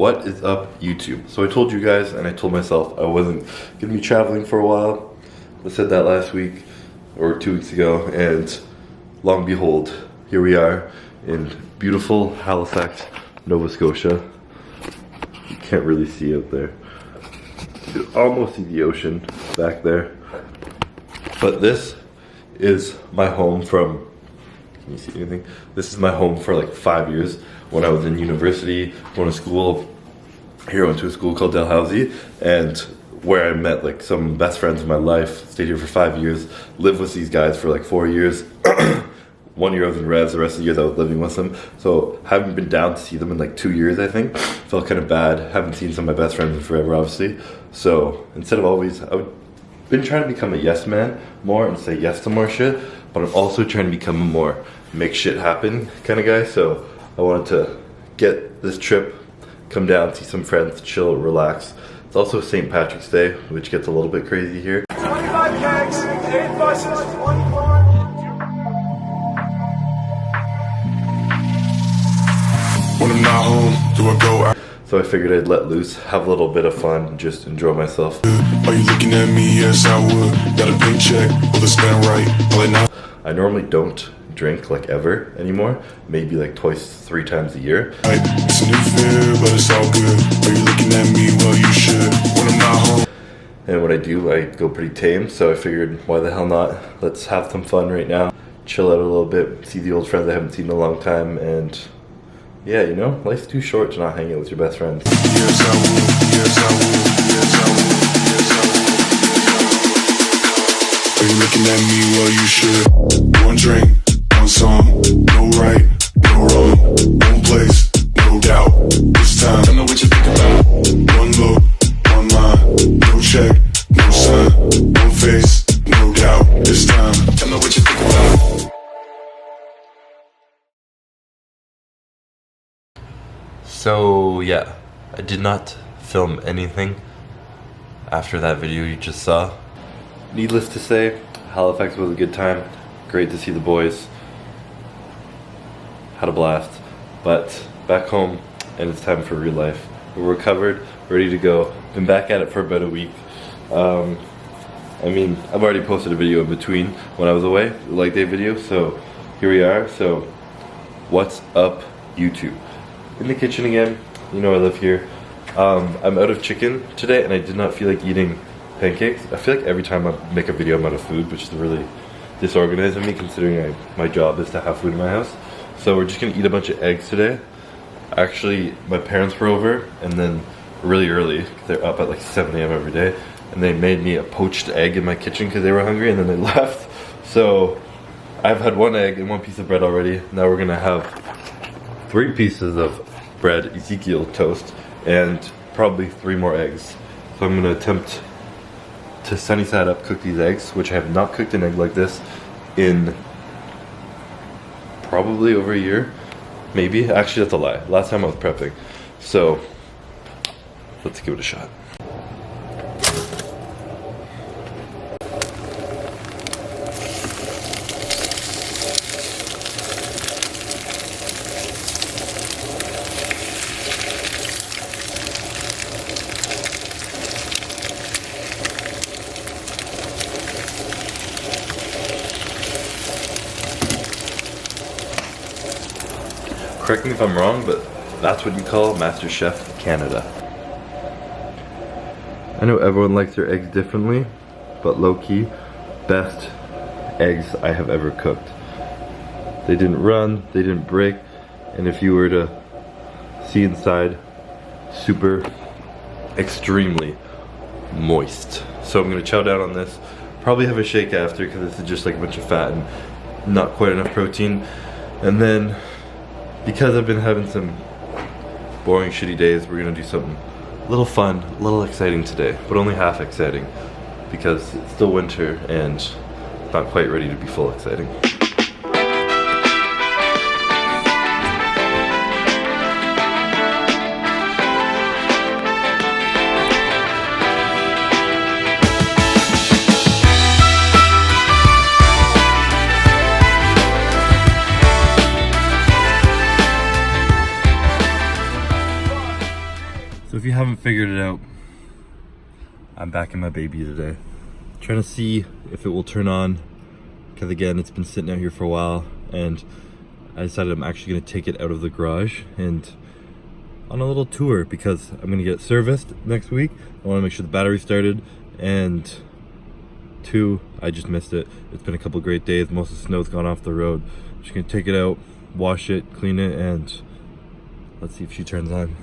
What is up, YouTube? So I told you guys, and I told myself I wasn't gonna be traveling for a while. I said that last week or 2 weeks ago, and lo and behold, here we are in beautiful Halifax, Nova Scotia. You can't really see out there. You can almost see the ocean back there. But this is my home from, can you see anything? This is my home for like 5 years. When I was in university, going to school, here I went to a school called Dalhousie, and where I met like some best friends of my life. Stayed here for 5 years, lived with these guys for like 4 years. 1 year I was in res, the rest of the years I was living with them. So haven't been down to see them in like 2 years, I think. Felt kind of bad. Haven't seen some of my best friends in forever, obviously. So instead of always, I've been trying to become a yes man more and say yes to more shit, but I'm also trying to become a more make shit happen kind of guy. So I wanted to get this trip, come down, see some friends, chill, relax. It's also St. Patrick's Day, which gets a little bit crazy here. 25 kegs, 8 buses, 1 car. When I'm not home, do I go out? So I figured I'd let loose, have a little bit of fun, and just enjoy myself. Are you looking at me? Yes, I would. Got a big check, will it spend right? Will it not? I normally don't drink like ever anymore. Maybe like twice, 3 times a year. It's a new fear, but it's all good. Are you looking at me? Well, you should. When I'm not home. And when I do, I go pretty tame. So I figured, why the hell not? Let's have some fun right now. Chill out a little bit, see the old friends I haven't seen in a long time, and yeah, you know, life's too short to not hang out with your best friends. Yes, I will. Yes, I will. Yes, I will. Yes, I will. Are you looking at me? Well, you should. One drink, one song, no right, no wrong, one place, no doubt. This time, tell me what you think about. One look, one line, no check, no sign, one face, no doubt. This time, tell me what you think about. So yeah, I did not film anything after that video you just saw. Needless to say, Halifax was a good time. Great to see the boys. Had a blast. But back home, and it's time for real life. We're recovered, ready to go. Been back at it for about a week. I mean, I've already posted a video in between when I was away, the leg day video, so here we are. So, what's up, YouTube? In the kitchen again. You know I live here. I'm out of chicken today, and I did not feel like eating pancakes. I feel like every time I make a video I'm out of food, which is really disorganized of me, considering my job is to have food in my house. So we're just gonna eat a bunch of eggs today. Actually, my parents were over, and then really early, they're up at like 7 a.m. every day, and they made me a poached egg in my kitchen because they were hungry, and then they left. So I've had 1 egg and 1 piece of bread already. Now we're gonna have 3 pieces of bread, Ezekiel toast, and probably 3 more eggs. So I'm gonna attempt to sunny side up cook these eggs, which I have not cooked an egg like this in probably over a year. Maybe, actually that's a lie. Last time I was prepping. So let's give it a shot. Correct me if I'm wrong, but that's what you call Master Chef Canada. I know everyone likes their eggs differently, but low-key, best eggs I have ever cooked. They didn't run, they didn't break, and if you were to see inside, super, extremely moist. So I'm gonna chow down on this. Probably have a shake after, because this is just like a bunch of fat and not quite enough protein. And then, because I've been having some boring, shitty days, we're gonna do something a little fun, a little exciting today, but only half exciting, because it's still winter and not quite ready to be full exciting. So if you haven't figured it out, I'm back in my baby today. Trying to see if it will turn on, because again, it's been sitting out here for a while, and I decided I'm actually gonna take it out of the garage and on a little tour, because I'm gonna get it serviced next week. I wanna make sure the battery started, and 2, I just missed it. It's been a couple great days. Most of the snow's gone off the road. Just gonna take it out, wash it, clean it, and let's see if she turns on.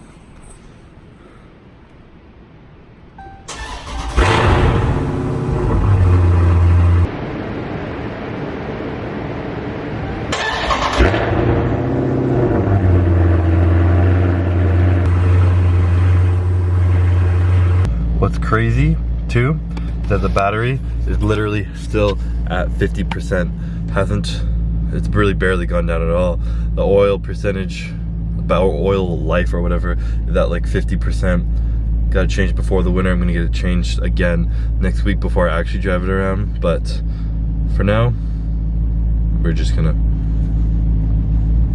What's crazy too, that the battery is literally still at 50%. It's really barely gone down at all. The oil percentage, about oil life or whatever, is at like 50%. Got to change before the winter. I'm gonna get it changed again next week before I actually drive it around. But for now, we're just gonna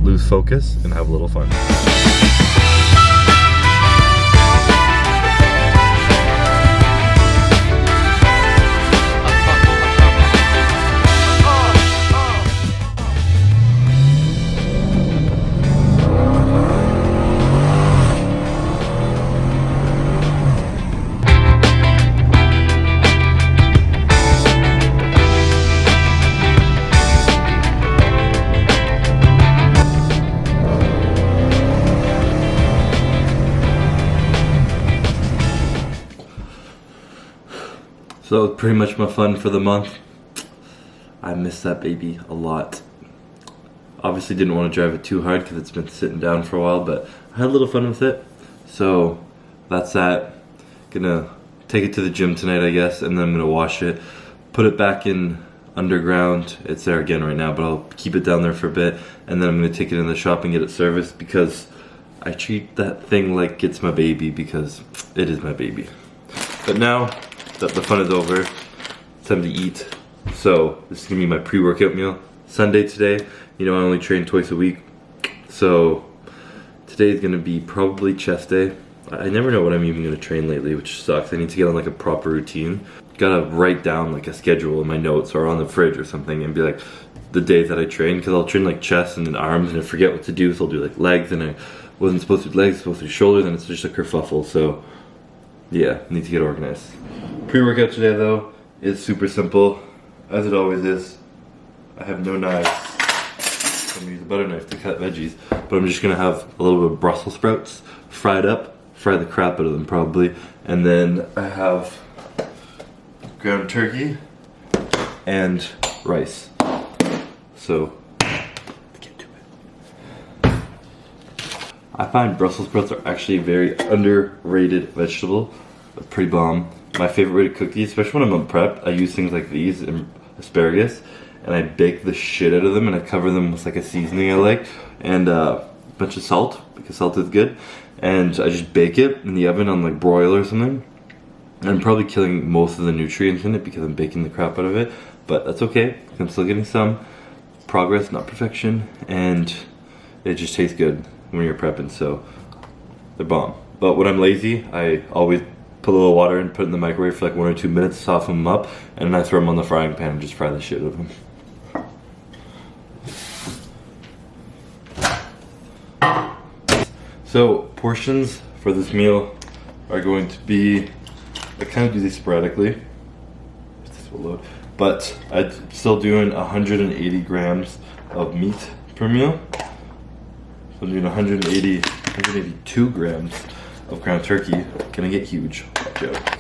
lose focus and have a little fun. So pretty much my fun for the month. I miss that baby a lot. Obviously didn't want to drive it too hard because it's been sitting down for a while, but I had a little fun with it. So that's that. Gonna take it to the gym tonight, I guess, and then I'm gonna wash it, put it back in underground. It's there again right now, but I'll keep it down there for a bit, and then I'm gonna take it in the shop and get it serviced, because I treat that thing like it's my baby, because it is my baby. But now that the fun is over, it's time to eat. So this is gonna be my pre-workout meal. Sunday today, you know I only train twice a week, so today is gonna be probably chest day. I never know what I'm even gonna train lately, which sucks. I need to get on like a proper routine. Gotta write down like a schedule in my notes or on the fridge or something, and be like the days that I train, because I'll train like chest and then arms and I forget what to do, so I'll do like legs, and I wasn't supposed to do legs, supposed to do shoulders, and it's just a kerfuffle. So yeah, need to get organized. Pre-workout today though is super simple, as it always is. I have no knives. I'm gonna use a butter knife to cut veggies, but I'm just gonna have a little bit of Brussels sprouts fried up, fry the crap out of them probably, and then I have ground turkey and rice. So let's get to it. I find Brussels sprouts are actually a very underrated vegetable. They're pretty bomb. My favorite way to cook these, especially when I'm on prep, I use things like these and asparagus, and I bake the shit out of them, and I cover them with like a seasoning I like, and a bunch of salt, because salt is good, and I just bake it in the oven on like broil or something. And I'm probably killing most of the nutrients in it because I'm baking the crap out of it, but that's okay. I'm still getting some progress, not perfection, and it just tastes good when you're prepping, so they're bomb. But when I'm lazy, I always put a little water and put it in the microwave for like 1 or 2 minutes, soften them up, and then I throw them on the frying pan and just fry the shit out of them. So portions for this meal are going to be, I kind of do these sporadically, this will load, but I'm still doing 180 grams of meat per meal. So I'm doing 182 grams of ground turkey. Gonna get huge. Watch out.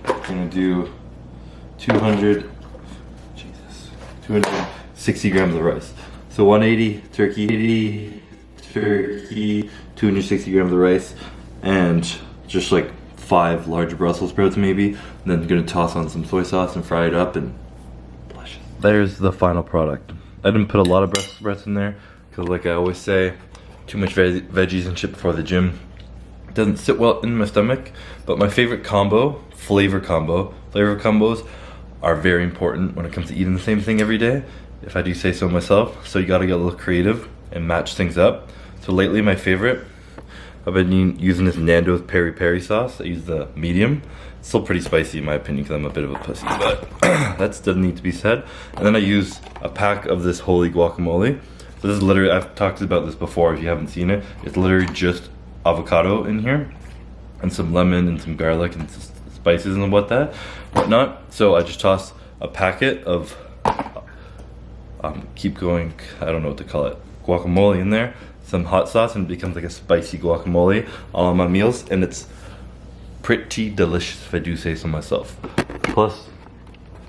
I'm gonna do 260 grams of rice. So 180 turkey, 260 grams of rice, and just like 5 large Brussels sprouts maybe. And then I'm gonna toss on some soy sauce and fry it up, and delicious. There's the final product. I didn't put a lot of Brussels sprouts in there, because like I always say, too much veggies and shit before the gym doesn't sit well in my stomach. But my favorite combo, flavor combos are very important when it comes to eating the same thing every day, if I do say so myself. So you gotta get a little creative and match things up. So lately my favorite I've been using this Nando's peri peri sauce. I use the medium. It's still pretty spicy in my opinion because I'm a bit of a pussy, but that doesn't need to be said. And then I use a pack of this holy guacamole. So this is literally, I've talked about this before if you haven't seen it. It's literally just avocado in here and some lemon and some garlic and spices and whatnot. So I just toss a packet of, keep going, I don't know what to call it, guacamole in there, some hot sauce, and it becomes like a spicy guacamole on my meals, and it's pretty delicious if I do say so myself. Plus,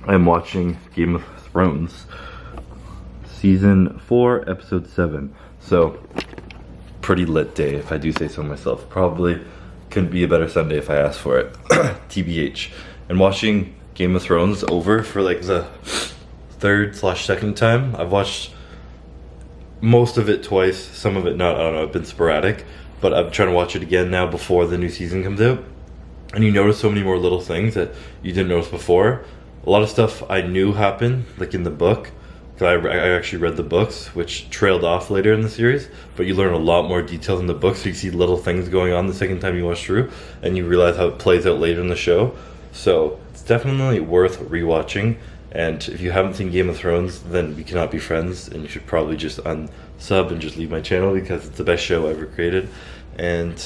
I'm watching Game of Thrones season 4 episode 7, so pretty lit day if I do say so myself. Probably couldn't be a better Sunday if I asked for it. TBH. And watching Game of Thrones over for like the third/second time. I've watched most of it twice, some of it not, I don't know, I've been sporadic, but I'm trying to watch it again now before the new season comes out. And you notice so many more little things that you didn't notice before. A lot of stuff I knew happened, like in the book, because I actually read the books, which trailed off later in the series, but you learn a lot more details in the book, so you see little things going on the second time you watch through, and you realize how it plays out later in the show. So it's definitely worth rewatching, and if you haven't seen Game of Thrones, then we cannot be friends, and you should probably just unsub and just leave my channel, because it's the best show ever created. And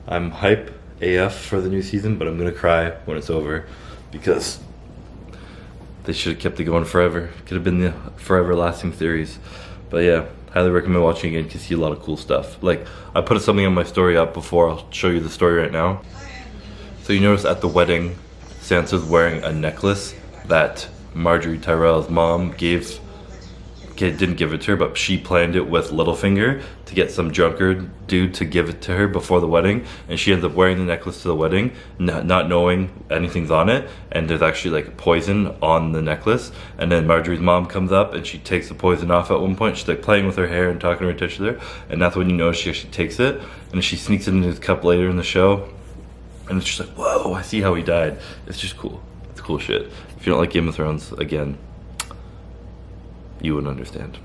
I'm hype AF for the new season, but I'm gonna cry when it's over, because they should have kept it going forever. Could have been the forever lasting series. But yeah, highly recommend watching again. You can see a lot of cool stuff. Like, I put something on my story up before. I'll show you the story right now. So you notice at the wedding, Sansa's wearing a necklace that Marjorie Tyrell's mom didn't give it to her, but she planned it with Littlefinger to get some drunkard dude to give it to her before the wedding, and she ends up wearing the necklace to the wedding, not knowing anything's on it, and there's actually like poison on the necklace. And then Marjorie's mom comes up and she takes the poison off at one point. She's like playing with her hair and talking to her titular, and that's when you know she actually takes it, and she sneaks it into his cup later in the show, and it's just like, whoa, I see how he died. It's just cool. It's cool shit. If you don't like Game of Thrones, again, you wouldn't understand.